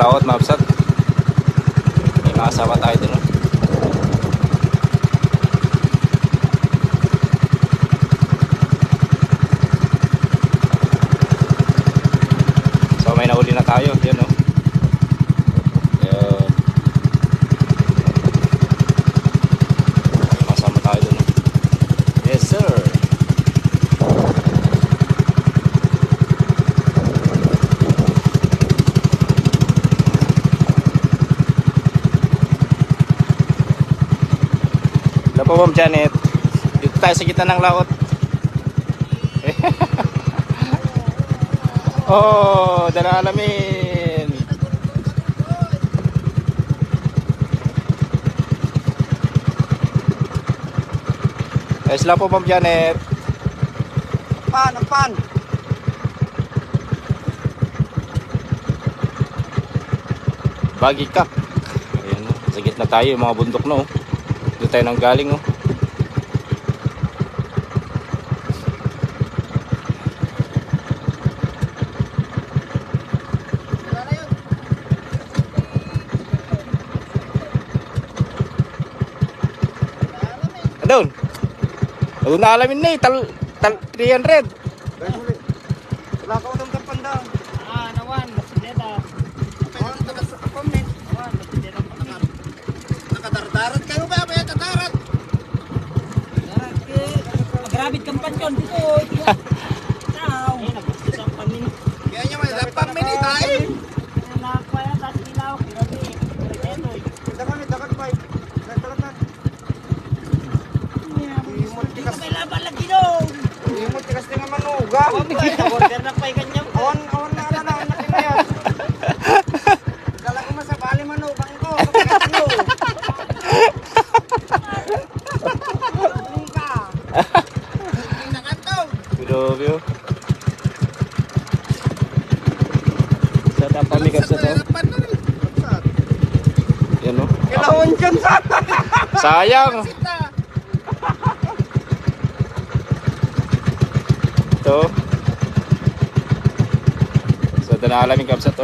laot mga kapsat. May mga kasama tayo dun. So may nahuli na tayo. Yun o. Yun. May mga kasama tayo dun. Yes sir. Po, Ma'am Janet. Dito tayo sa gitna ng laot. Oh, dala alamin. Ayos lang po, Ma'am Janet. Ang pan. Bagi kak. Ayan, sa gitna tayo, yung mga bundok na oh. Dito tayo nang galing oh. Doon. Doon na alamin na eh. 300. Wala ka utang kapanda. Nawan, masideta. Awan ka sa comment. Nawan, masideta pa kami. Nakadardarat kayo ba? May kadarat. Darat ke, magrabit kang pansyon dito. Ciao. Eh, nagpapasang kami. Kaya niya may lapang minita eh. Nakakaya, tas ilaw. Grabe, preseto. Dakat pa eh. Dakat na. Dito may laban lagi doon. Hindi mo tigas nga manuga. Order na pa yung kanyang. Awan na yan. Kala ko masabali manubang ko. Kapag ano. Hindi ka. Hindi na kanto. Grabe oh. Saan ang pamikap sa to? Yan oh. Kailangan dyan sa. Sayang. Ito. So dala alamin kapsat to.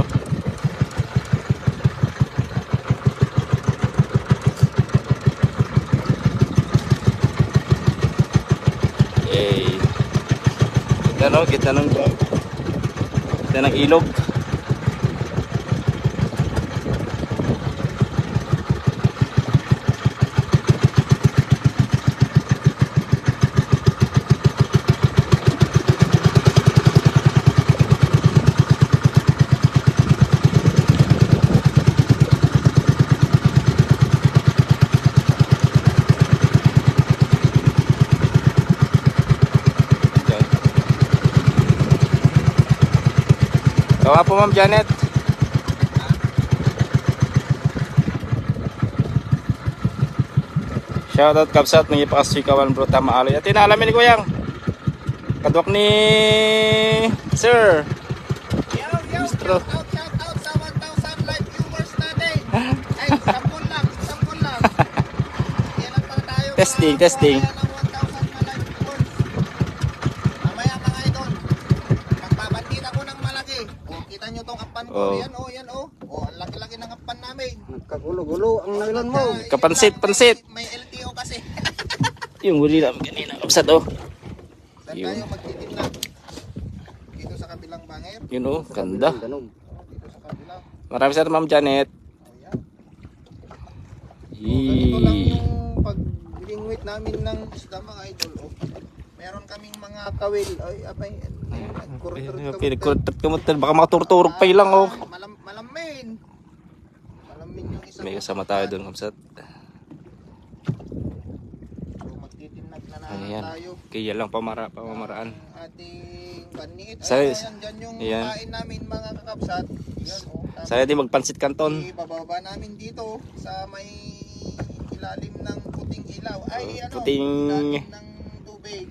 Eh. Kita ng ilog. Kawa po Ma'am Janet. Shoutout kapsat ng ipakasikawan bro tama aloy. At inalamin ni Kuyang. Kadwak ni Sir. Shout out sa 1,000 live viewers natin. Ay, sampun lang. Yan lang pala tayo. Testing. Kaya ng 1,000 na live viewers. Mamaya mga idol. Magpapandita ko ng malaki. O, kita nyo tong apan ko. Oh. Yan o. O, ang laki-laki ng apan namin. Nagkagulo-gulo ang nylon mo. Kapansit. May LTO kasi. Yung huli namin kanina kapsat oh. Saan tayo magtitimla? Dito sa kabilang banger. Yun oh, ganda. Dito sa kabilang. Maraming salamat Ma'am Janet. O, yan. Ganito lang Yee. yung paglingwit namin ng isda mga idol. Oh. Meron kaming mga kawil. Ay, abay. Pinagkurot kamot. Baka makaturturog pa lang oh. Malamin. Malamin yung isang. May kasama tayo doon kapsat. So, magtitinag na Ayan. tayo. Kaya lang pamamaraan. Ating paniit. Say- Ayan, dyan yung ayan. kain namin mga kakapsat. Yan, oh. Saya di magpansit kanton. Ibababa namin dito sa may ilalim ng puting ilaw. Ay, ano? puting- Ilalim ng tubig.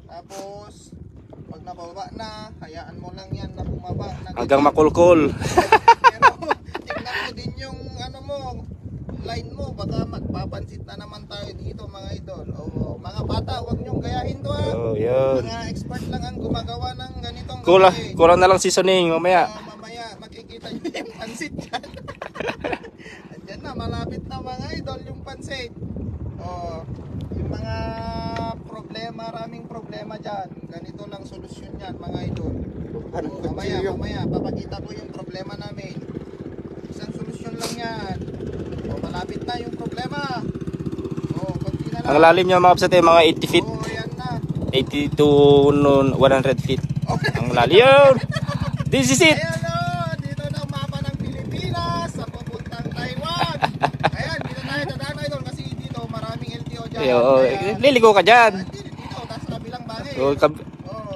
Tapos, pag nababa na, hayaan mo lang yan na bumaba. Hanggang makulkul. Pero, tingnan mo din yung ano mo, line mo. Baka magpapansit na naman tayo dito mga idol. O, mga bata, huwag niyong gayahin to ha. Oh, yun. Mga expert lang ang gumagawa ng ganitong Kulang gabi. na lang seasoning mamaya. Mamaya, makikita niyo yung pansit dyan. pansit. Oh, yung mga problema, maraming problema dyan. Ganito lang solusyon yan mga idol. Mamaya, papakita ko yung problema namin. Isang solusyon lang yan. O, malapit na yung problema. O, konti na lang. Ang lalim niya mga kapsat, mga 80 feet. O, yan na. 80 to 100 feet. Ang lalim. This is it. Ayan o, dito na ang mapa ng Pilipinas sa papuntang Taiwan. Ayan, dito tayo dadaan idol kasi dito maraming LTO dyan. Kaya, Liligo ka dyan. dito, taas kabilang bagay. Oh, Oo.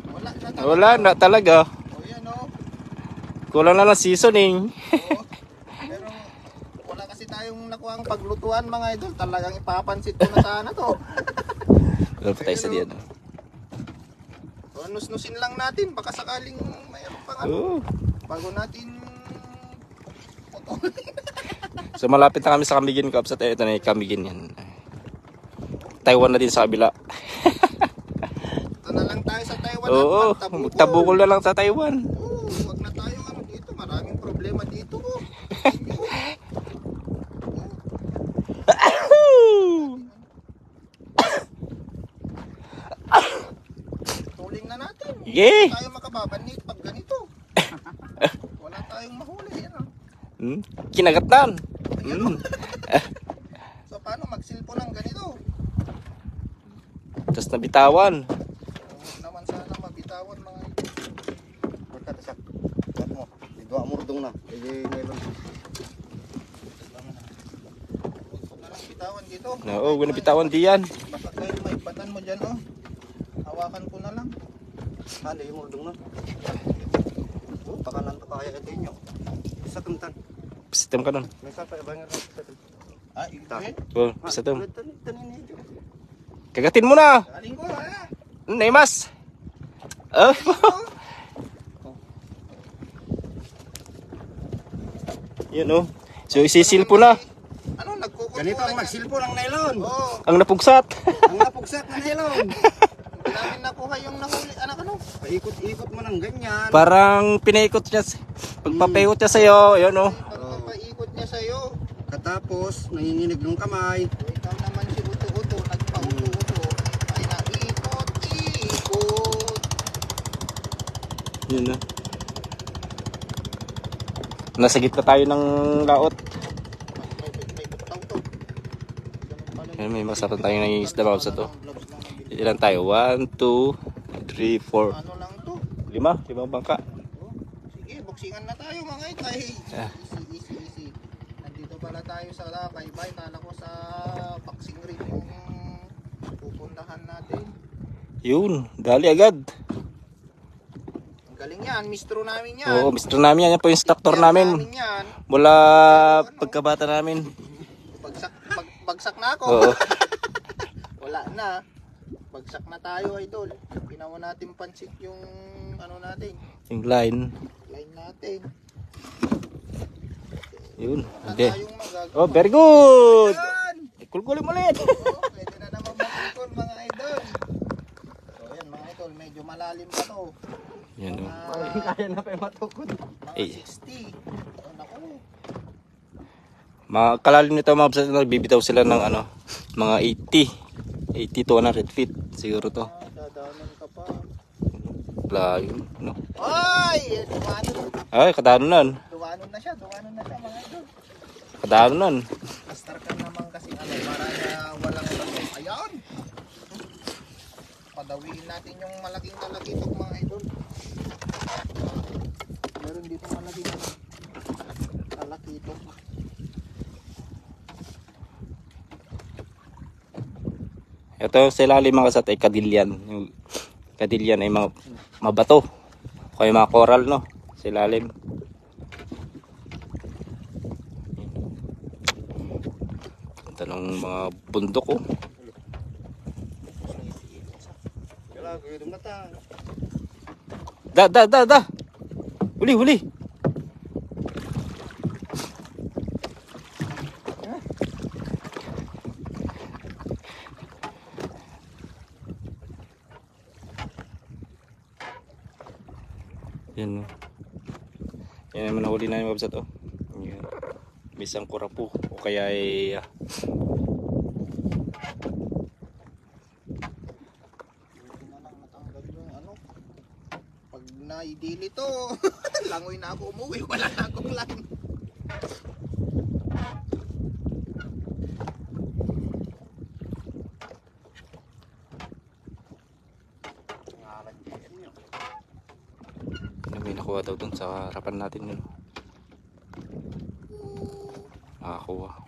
Wala na talaga. wala na talaga. O yan o. Kulang na lang seasoning. Oo. Pero wala kasi tayong nakuhang paglutuan mga idol. Talagang ipapansit ko na sana to. Wala pa tayo sa diyan. So, nus-nusin lang natin. Baka sakaling mayroon pang ano. Oh. Bago natin So malapit na kami sa Camiguin kapsat. Ito na yung Camiguin yan. Taiwan na din sa kabila. ito na lang tayo sa Taiwan. Oo, at magtabukol. magtabukol na lang sa Taiwan. Oo, wag na tayo ano dito. Maraming problema dito. Oh. Tuling na natin. Yeah. Hindi tayo makababanit pag ganito. Wala tayong mahuli. Yan, oh. Kinagatan. So paano magsilpo ng ganito? Tapos nabitawan. Huwag naman sana mabitawan mga ito. Pagkatasak. Huwag mo. Idwa murdong na. Ngayon. Huwag na lang bitawan dito. Oo, wala bitawan diyan. Baka kayo may batan mo dyan, oh. Hawakan ko na lang. Hali yung murdong na. Oh, baka nanto kaya ito nyo. Isa tumtan. Sistem ka nun. May sapa, bangar na. Ah, ito eh. Oh, sistem. Tanin ito. Kagatin mo na. Galing ko, ha? Naimas. Oh. Yan oh. So isisilpo na. Ano, nagkukulo? Ganito ang magsilpo ng nylon. Oo. Ang napugsat. Ang napugsak na nylon. Hindi namin nakuha yung nahuli. Anak, ano? Paikot-ikot mo ng ganyan. Parang pinaikot niya. Pagpapaikot niya sa'yo. Yan oh. Pagpapaikot niya sa'yo. Katapos, nanginginig ng kamay. Ikaw naman si Uto-Uto, nagpa-Uto-Uto. Ay naikot-ikot. Yan na. Nasa gitna tayo ng laot. May butaw to. Ganun pala Yan, may masapan tayo ng isda ba sa to. Ilan tayo? 1, 2, 3, 4, Ano lang to? 5. 5 bangka. Oh, sige, buksingan na tayo mga itay. Ah. Easy. Nandito pala tayo sa Kaybay. Kala ko sa boxing ring yung pupuntahan natin. Yun, dali agad. Ang galing yan, mistro namin yan. Oo, mister namin yan. Yan po yung instructor Yan namin. yan. Mula pagkabata namin. Bagsak na ako. Oo. Wala na. Bagsak na tayo, idol. Pinawa natin pansit yung ano natin, Yung line. line natin. Yun. Wala Okay. tayong magagawa. Oh, very good. Yan! Kulkulim ulit. Oh, pwede na naman mag-ikon mga idol. So yan mga idol, medyo malalim pa to. Yan oh. Kaya na pa matukod. Mga Eh. 60. Oh, naku. Mga kalalim nito mga kapsat, nagbibitaw sila ng ano, mga 80 to 100 feet siguro to. Dadanan ka pa. Layo, no? Ay! Duwanon. Ay, kadanunan. Duwanon na siya mga idol. Kadanunan. Master ka naman kasi ano, para na walang lasong. Ayan! Padawiin natin yung malaking talakitok mga idol. Meron dito malaking talakitok. Ito sa ilalim mga kasat ay kadilyan. Yung kadilyan ay mga mabato. O kaya mga coral, no? Sa ilalim. Ito ng mga bundok, oh. Kala, gawin na ta. Da! Huli! Yan, oh. Yan naman nahuli na yung website, oh. Yan. Bisang kurapo o kaya ay May dili to. Langoy na ako umuwi. Wala na akong line. May nakuha daw dun sa harapan natin yun. Nakakuha.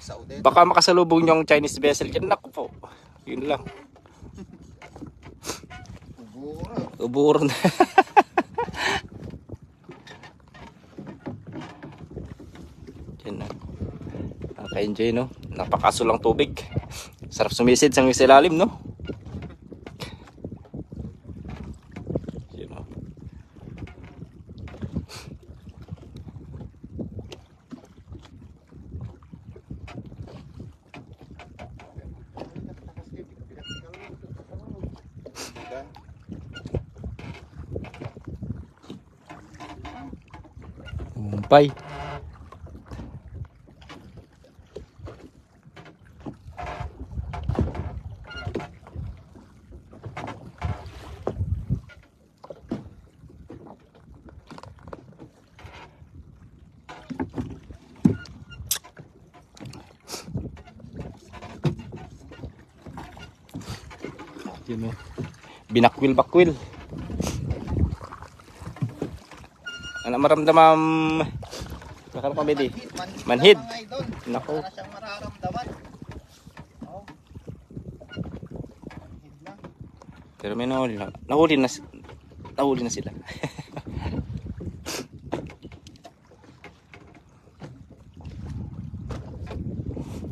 Sa Odette. Baka makasalubong yung Chinese vessel dyan. Naku po. Yun lang. Bura. Uburo na. Yan na. Nakaka-enjoy, no? Napakaso lang tubig. Sarap sumisid sa ilalim, no? Yan, no? Umpay. Yun, oh. Binakwil-bakwil. Ano maramdamam? Nakano kami di? Manhid. Mga idol. Nako. Wala na siyang mararamdaman. Oh. Manhid na. Pero may nahuli na. Nahuli na sila.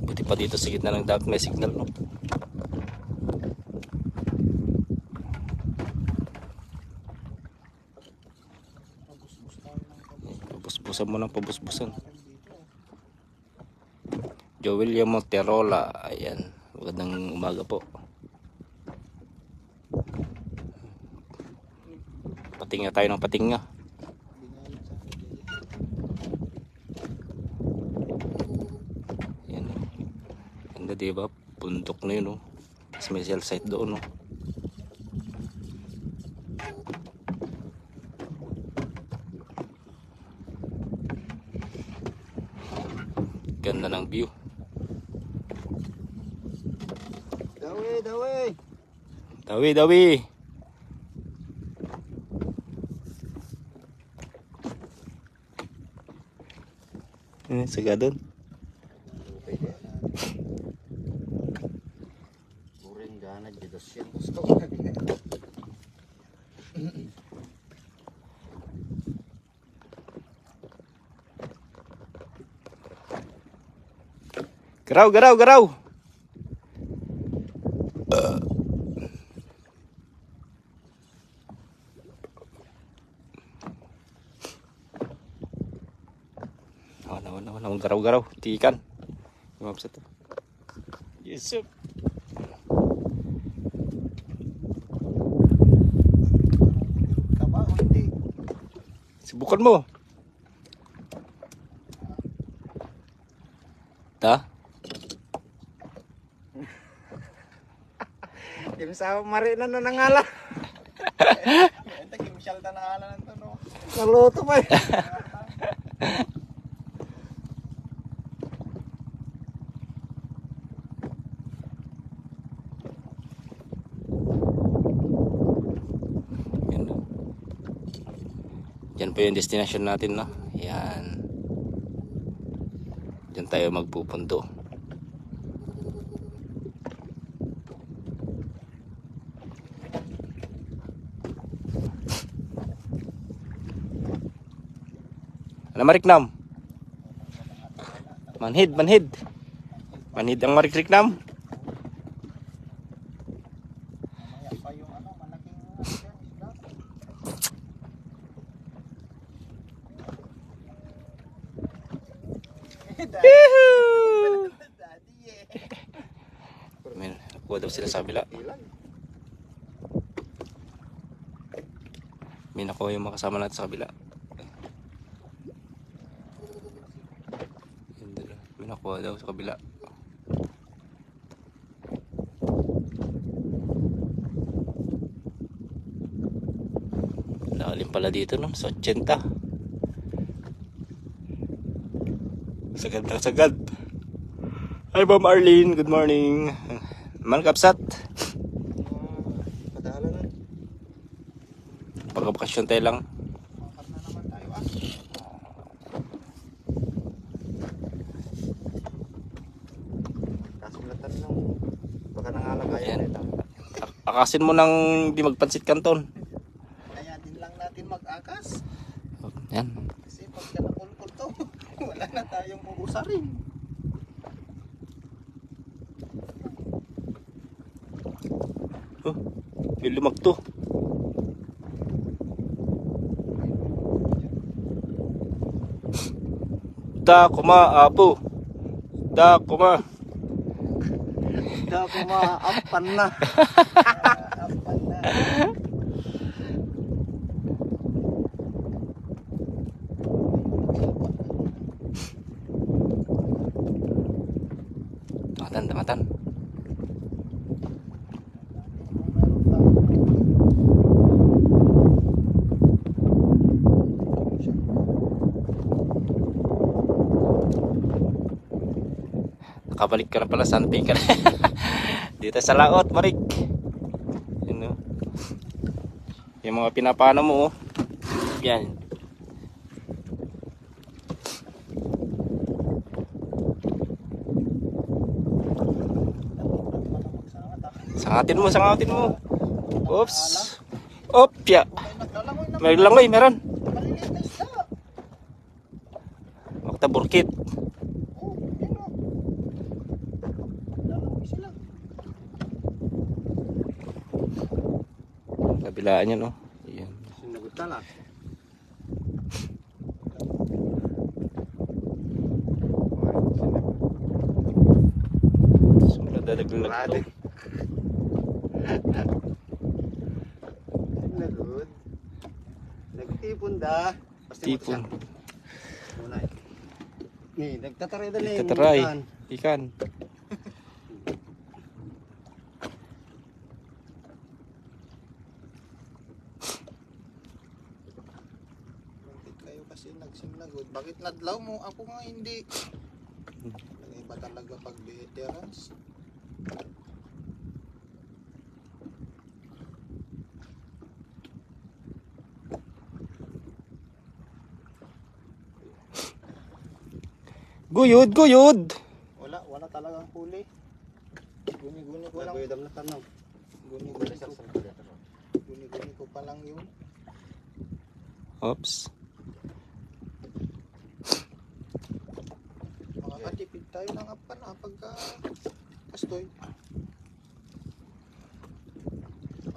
Buti pa dito sa gitna ng dagat may signal, no? Pabusbusan mo ng pabusbusan. Joel Yamonterola. Ayan. Magandang umaga po. Patinga tayo ng patinga. Ayan. Ganda, diba? Puntok na yun, oh. Tapos may cell site doon, oh. Ganda ng view. Dawi, dawi. Dawi, dawi. Sagadon. Buring gana di 200 to. Garaw, garaw, garaw. Wala, garaw, garaw. Tikan. Lumabas ito. Yes, sir. Ka ba o hindi? Subukan mo. Ta? Kim sa marina na nangala. Ito, kimsyal na naalan to, no? Naluto pa. Yan. Yan po yung destination natin, no? Yan. Diyan tayo magpupunto. Ano mariknam? Manhid, manhid. Manhid ang mariknam. Mamaya pa yung ano, malaking isda. Daddy, eh. May nakuha daw sila sa kabila. May nakuha yung mga kasama natin sa kabila. May nakuha Dalawa daw sa kabila. Lalim pala dito no, sa 80. Sagad na sagad. Hi Ma'am Arlene, good morning. Man kapsat. Padala na. Pagkabakasyon tayo lang. Makat na naman tayo ah. Kasulatan ng baka nangalagayan Ayan. nito. Akasin mo nang di magpansit kanton. Kaya din lang natin mag-akas. Yan. Kasi pagka napulpul to, wala na tayong uusarin. Oh, may lumagto. Da kuma apo. Da kuma. Hindi ako maapan na. Apan na. Tamatan, tamatan. Nakabalik ka na pala, sunping ka na. Dito sa laot, Marik. Yun, no? Yung mga pinapano mo, oh. Yan. Sangatin mo, sangatin mo. Oops. Opya. Naglalangoy na. May langoy, meron. Maliliit na isda. Makta burkit. Oh, yun o. Naglalangoy sila. Kabilaan yan, oh. Yan. Sinagot na lang. So, nadadaglag to. Sinagot. Nagtipon da. Tipon. Muna eh. Nagtataray na lang. Tataray. Ikan. Bakit kayo kasi nagsimlagod? Bakit nadlaw mo? Ako nga hindi. Ano ba talaga pag veterans? Guyod, guyod. Wala talagang huli. Guni-guni ko lang. Naguyod ang natanong. Guni-guni ko pa lang yun. Oops. Makakatipid tayo ng apan pagka kastoy.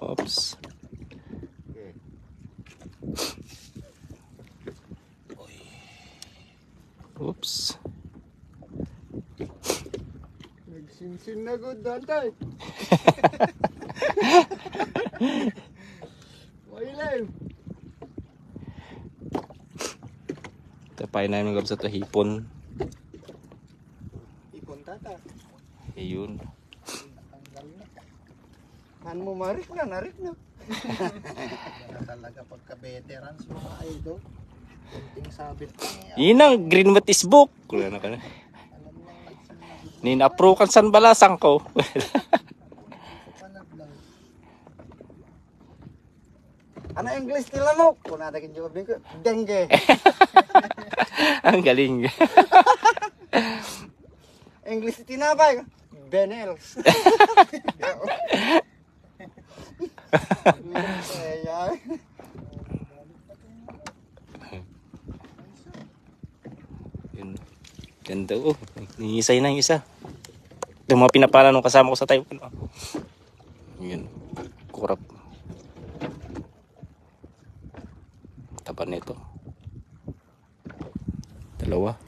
Oops. Okay. Oops. Nagsinsin na good dantay. Mailim. Tapay namin gab sa to hipon. Ipon tata. Ayun. Tanggal na. Han mo marik na, narik na. Wala talaga pagka veterans mga idol. Kunting sabit lang eh. Yun ang green what is book. Wala na ka na. Alam mo nagsimlagod Ninapro kan san balasang ko. ko pa nadlaw. Ano English nila no? Kung natakin jawab din ko, dengue. Ang galing. English tinapay. Benels. Ayan. Yun. Ganda oh. Ningisay na yung isa. Yung mga pinapala nung kasama ko sa Taiwan. Oh. Yun. Kurap. Tapan nito. Dalawa.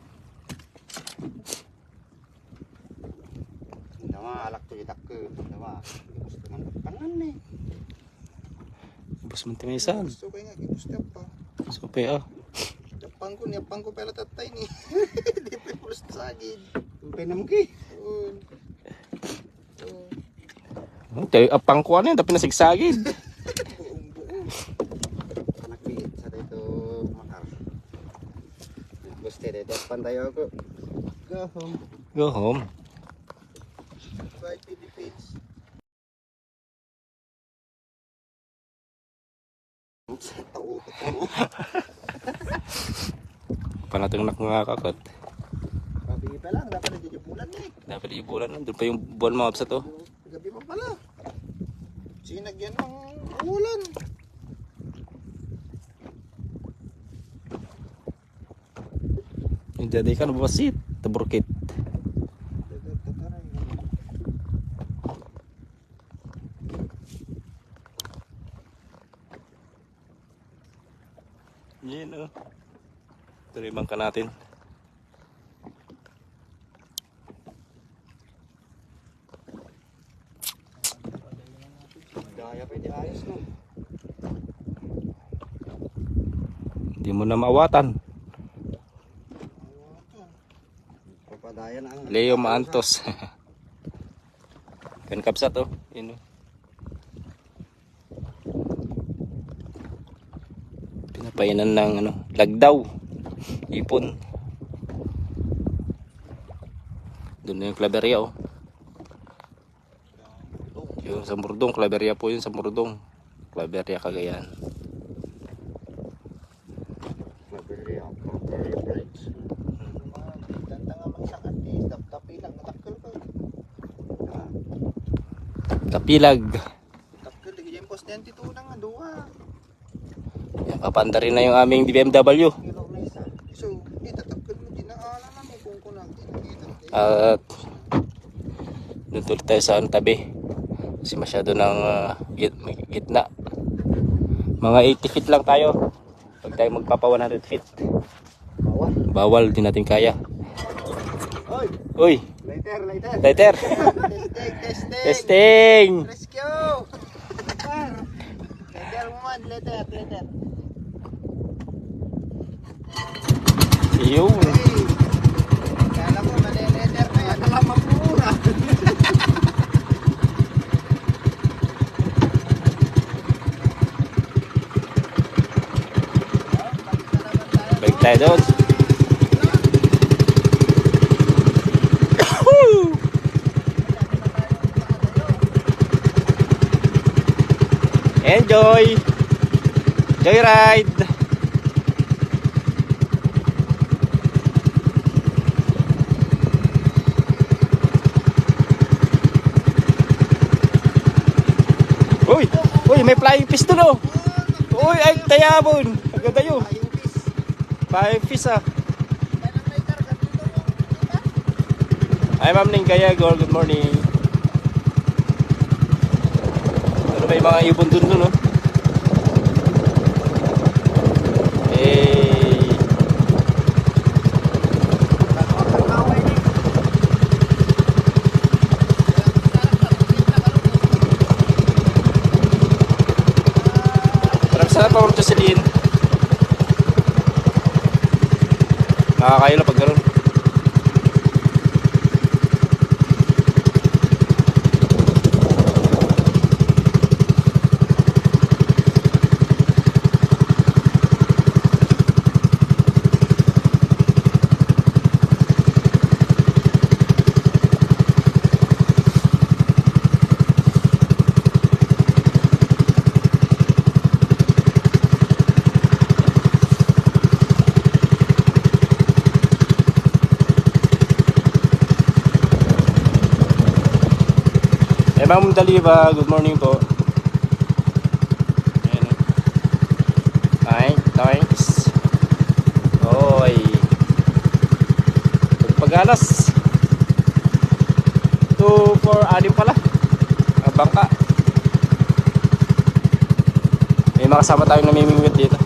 Nama alak to itak ke. Nama. Gusto man kanan ni. Bus mentimisan. Gusto ko nga gipusta pa. Sope ah. Yapang ko pala tatay ni. Di pa pulos sa agid. Tumpay na mo ki. Apang ko ano yun, tapi nasigsagid. Anak biit sa dito makar. Gusto dito pantayo ako. Go home. Go home. Bye, Philippines. Panatong nakakakot. Gabi pa lang, dapat nagjujubulan eh. Dapat ibulan na. Doon pa yung buwan mga sa to. Gabi pa pala. Sinagyan ng ulan. Yung daday ka nababasit. Taburkit. Yan o. Tulimang ka natin. Daya pa di ayos no. Hindi mo na maawatan. Papadaya na ang Leo Maantos. Kan kapsat oh. Yun oh. Pinapainan ng ano, lagdaw. Ipon. Doon na yung klaberya oh. Yung sa Murdong, klaberya po yun sa Murdong. Klaberya Cagayan. Ganda nga mang sakat eh. Tapi lang, natakil ko. Kapilag. Takil, lagi yung post 92 na nga, duwa. Yan, papanda rin na yung aming BMW. Kilo na isa. So, tatakil mo, dinaalan namin kung kunang tinakita. At doon tuloy tayo sa tabi. Kasi masyado ng gitna. Mga 80 feet lang tayo. Pag tayo magpapa 100 feet. Bawal, di natin kaya. Oy! Uy! Later. Lighter! Testing! Testing! Rescue! Letter mo man, letter. Yun! Hey! Kala mo, mali letter na yan. Kala mapura. Balik tayo doon. Enjoy! Joyride! Uy! Uy! May flying fish doon oh! Uy! Ay! Tayabon! Ang ganda yun! Ayong fish. Flying fish ah! Kailan may karga dito yung kita? Hi Ma'am Ning Gayagor, good morning. Ano may mga ibon dun no? Eh, parang sarap pa Ma'am Jocelyn. Nakakayo lang pag gano'n. Ma'am Daliva, good morning po. Ayan. Ay, thanks. Oy. Pagalas. 2 for 6 pala. Bangka. May mga kasama tayong namimingwit dito.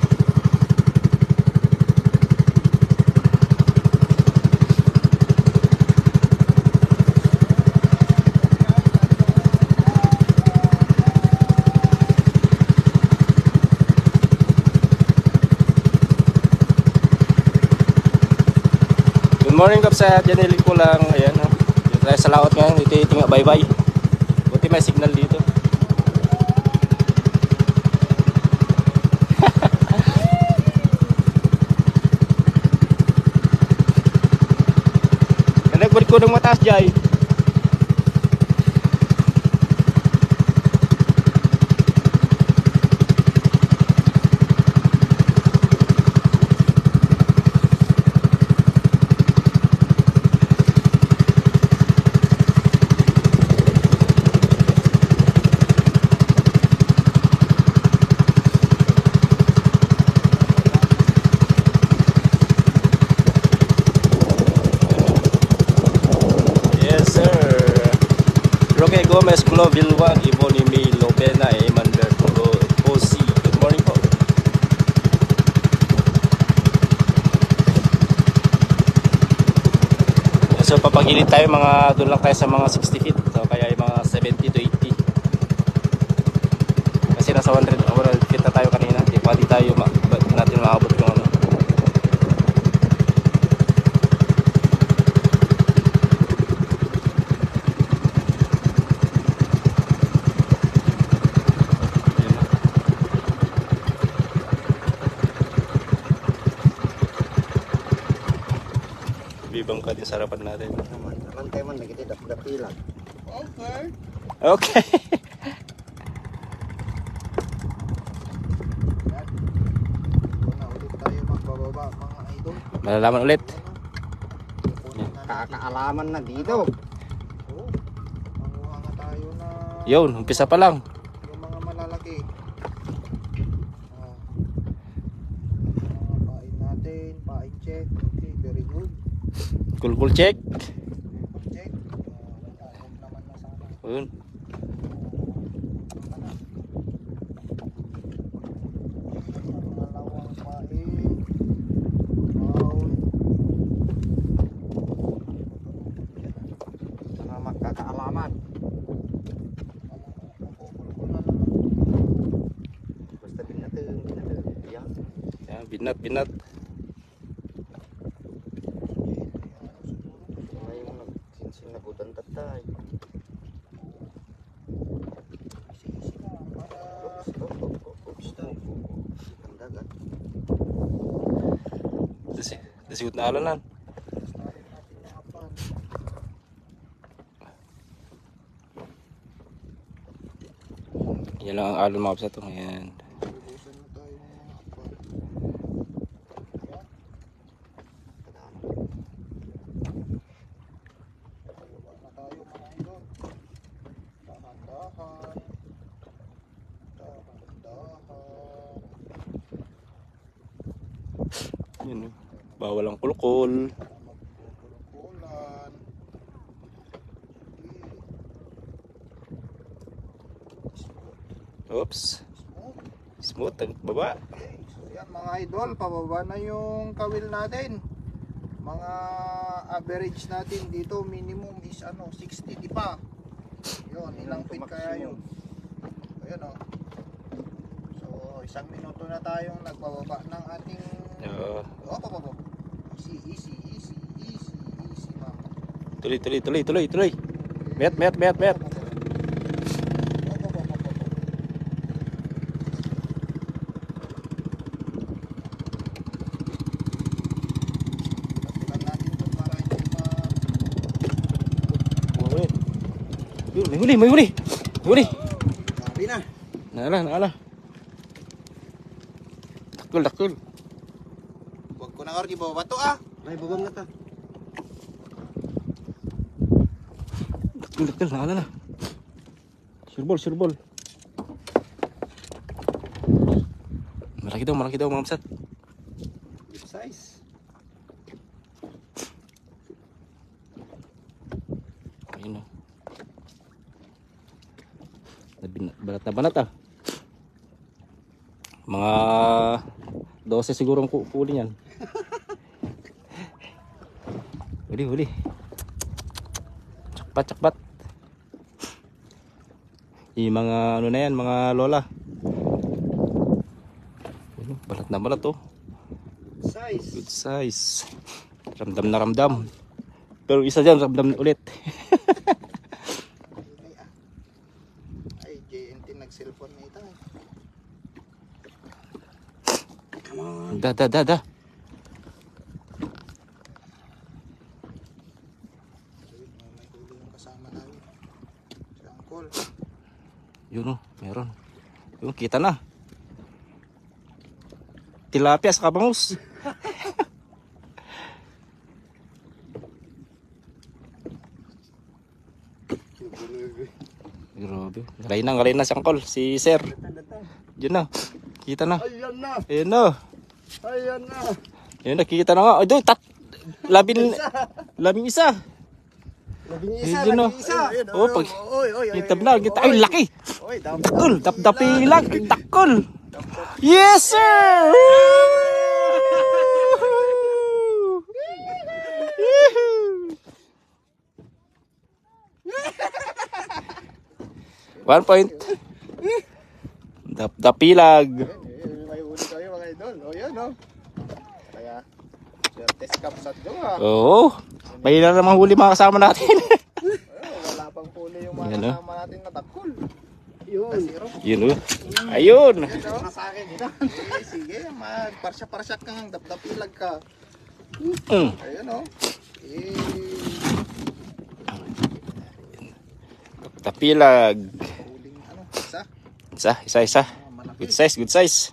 morning kapsat, yan ilig ko lang. Ayan, oh. Dito tayo sa laot ngayon, dito itinga bye-bye. Buti may signal dito. Nagbalik ko ng mataas, Jai. Roque Gomez, Global 1, Iboni May, Lopena, Emander, Posi. Good morning po. So papagilid tayo mga, doon lang tayo sa mga 60 feet. So kaya yung mga 70 to 80. Kasi nasa 100 feet na tayo kanina. Di pati tayo natin maabot yung ano. Bibang ka din sa harapan natin. Naman tayo man, nagitidap-dapilan. Okay. Okay. Una ulit tayo magbababa mga idol. Malalaman ulit. Kakaalaman na dito. Oo. Manguha nga tayo na Yun, umpisa pa lang. yung mga malalaki. Mga pain natin, pain check. Okay, very good. Cool check. Check. Huwag naman na sana. Yun. Pangalawang pain. Down. Mga magkakaalaman. Kukulkul na naman. Basta binateng. Yan. Yan, binat. Ngayong nagsinsin na butan tatay. Isi-isi lang para Ang dagat. Dasigot na alanan. starin natin yung hapan. Yan lang ang alon mga kapsat. Ayan. Ubusan na tayo ng mga hapan. Baba na tayo mga idol. Dahan-dahan. Dahan-dahan. Yun. Oh. Bawal ang kulkul. Magkukulkulan. Oops. Smooth ang baba. So yan mga idol, pababa na yung kawil natin. Mga average natin dito minimum is 60 di pa. Yun, ilang feet kaya yun. Ayun o. So isang minuto na tayong nagpababa ng ating pababa. Easy ma'am. Tuloy. Met. Tapilan natin ito para hindi Yun, may huli. Sabi na. Naala. Dakul. Huwag ko na orgi bababa to ah. Ay, bubang na ta. Dakul, naala na. Surbol. Malaki daw mga kapsat. Good size. Ayun o. Banat ah. Mga 12 siguro ang kuuli niyan. Huli. Cakpat. Yung mga ano na yan, mga lola. Balat na oh. Size. Good size. Ramdam na ramdam. Pero isa dyan, ramdam ulit. Ay, JNT nag-cellphone na ito. Da. May huli yung kasama namin. Si Uncle. Yun o, meron. Yun, kita na. Tilapia sa kabangus. Grabe. Galay na si Uncle, si Sir. Yun na. Kita na. Ayan na! Ayun na. Ayan na! Ayun na, kita na nga. Ay, doon, labing isa. Labing Ayun na. Oh, pag Oy, itab na, kita. Ay, laki. Oy, Takol, dap-dapilag. Takol. Yes, sir! One point. Dap-dapilag. May huli kayo mga idol. O yan o. Kaya, test cup sa jowa. Oo. May na namang huli mga kasama natin. Wala pang huli yung mga Yan, no? kasama natin na takol. Yun. Yun o. Ayun. Yan sa akin. Sige, magparsya-parsya kang dap-dapilag ka. Ayun o. Dapilag. Huling ano, isa. Isa. Good size.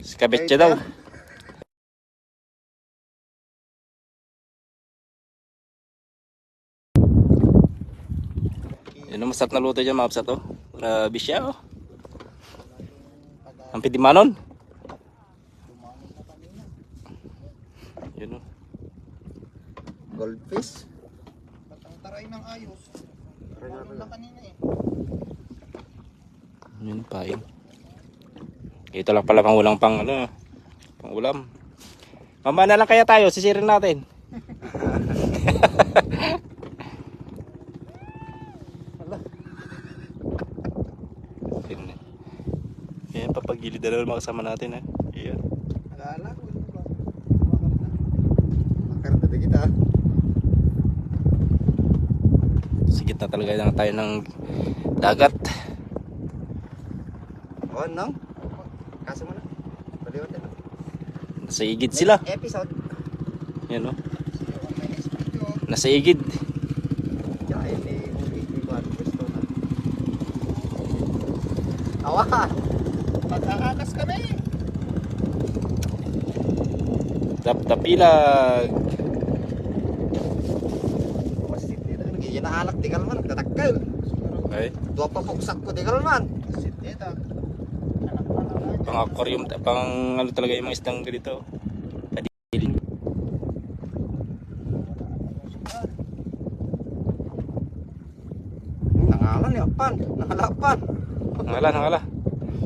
Skabetya daw. Yan ang masarap na luto dyan mga kapsat oh. Grabe siya oh. Ang pidimanon. Yun oh. Goldfish. Batang taray ng ayos. Ano na kanina eh. Yun paing. Ito lang pala pangulang pang ano, pang ulam. Mama na lang kaya tayo, sisirin natin. Yan, papagilid na naman mga kasama natin ha. Yan. Alala ko ba? Makarada kita. Sa gitna talaga lang tayo ng dagat. Oh, no? Kaso mo na. Paliwan din. Nasa igid sila. Episode. Yan o. Nasa igid. Tsaka hindi ko gusto na. Awahan! Magkakakas kami. Dap-dapilag. Masit dito. Nagyan na alak. Tigal man. Nagtatakal. Okay. Dua pa buksak ko. Tigal man. Sit dito. Pang aquarium, pang ano talaga yung mga isdang ganito. Kadil. Nangalan ni Apan. Nangalapan. Hangala.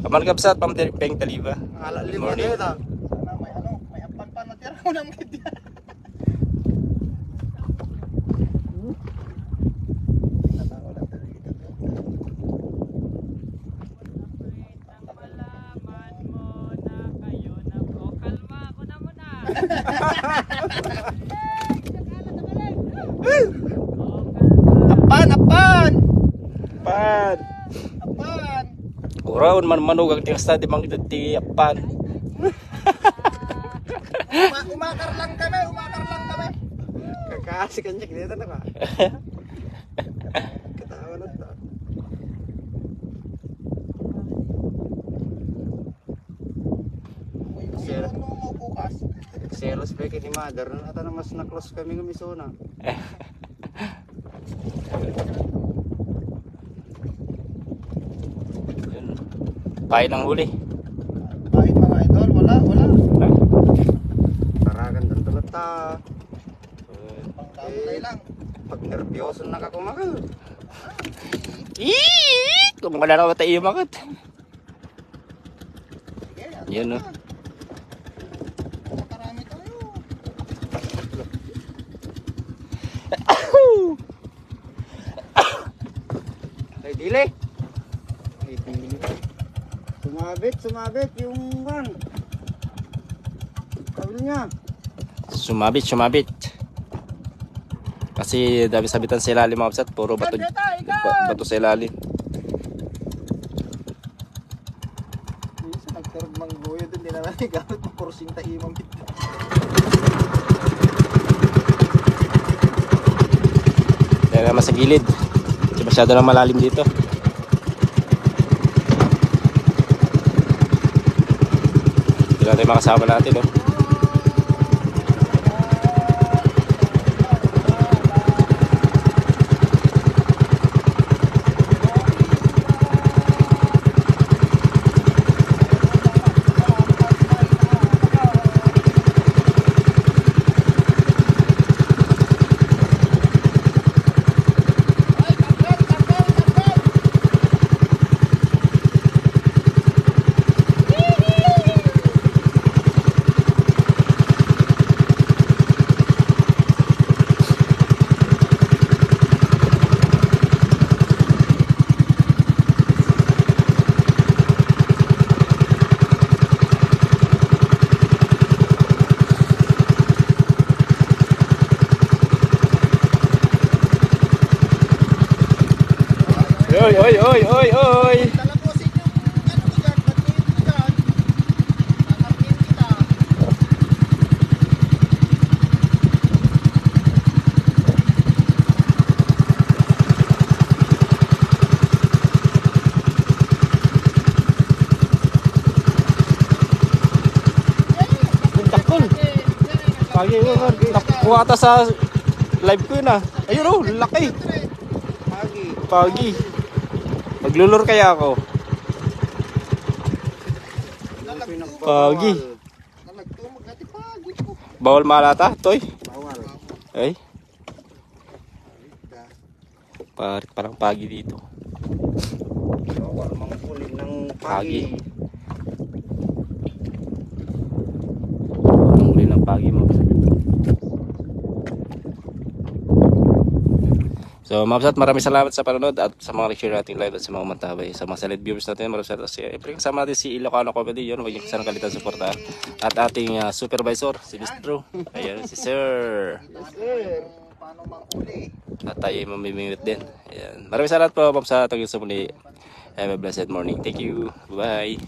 Aman kapsat, pang taliba. Nangalan Good lima morning. dito. Sana may ampan pa na tira ko ng media. Natawa lang talaga dito. Malaman mo na kayo na po. Kalma ako na muna. Apan! Pan! Apan! Uraon man manog ang tingasta di mang ti apan. Umakar lang kami. Kakasi kanyak dito na ka. Katawa na to. Sir, ano mo bukas? Selos pa ni mother. Ata na mas na-close kami ng misuna. Yun. Pain ang huli. Kahit mga idol, wala. Taragan doon tulad ta. Pangdamlay lang. Pag nervyoso na ka kumakal. Kung wala na tayo makot. Sige, Yan o. makarami tayo. Ay dili. Sumabit yung kan. Sabi niya. Sumabit. Kasi dami sabitan sa ilalim mga kapsat. Puro bato sa ilalim. Isa nagkaroon mang goyo doon, di na lang gamit ng kursing taimang bit. Kaya naman sa gilid. Kasi masyado lang malalim dito. Ito natin yung mga kasama natin, oh. Oy. Talaposin yung ano ko dyan, batiin ko dyan. Tatarkin kita. Takol. Pagi yun. Nakuha ata sa live ko yun ah. Ayun oh, laki. Pagi. Maglulur kaya ako. Pagi. Nalagtumag natin pagi po. Bawal malata, toy. Bawal. Ay. Parang pagi dito. Bawal mangkulim ng Pagi. pagi. Ang huli ng pagi mo. So, Mapsat, maraming salamat sa panonood at sa mga lecture nating live at sa mga mantabay. Sa mga silent viewers natin, maraming salamat. Siyempre, kasama natin si Ilocano Comedy. Yun, huwag niyo kasama kalitan suportahan. At ating supervisor, si Mr. Ayan, si Sir. Paano manghuli? At tayo ay mamimingwit din. Ayan. Maraming salamat po, Mapsat. Hanggang sa muli. Have a blessed morning. Thank you. Bye.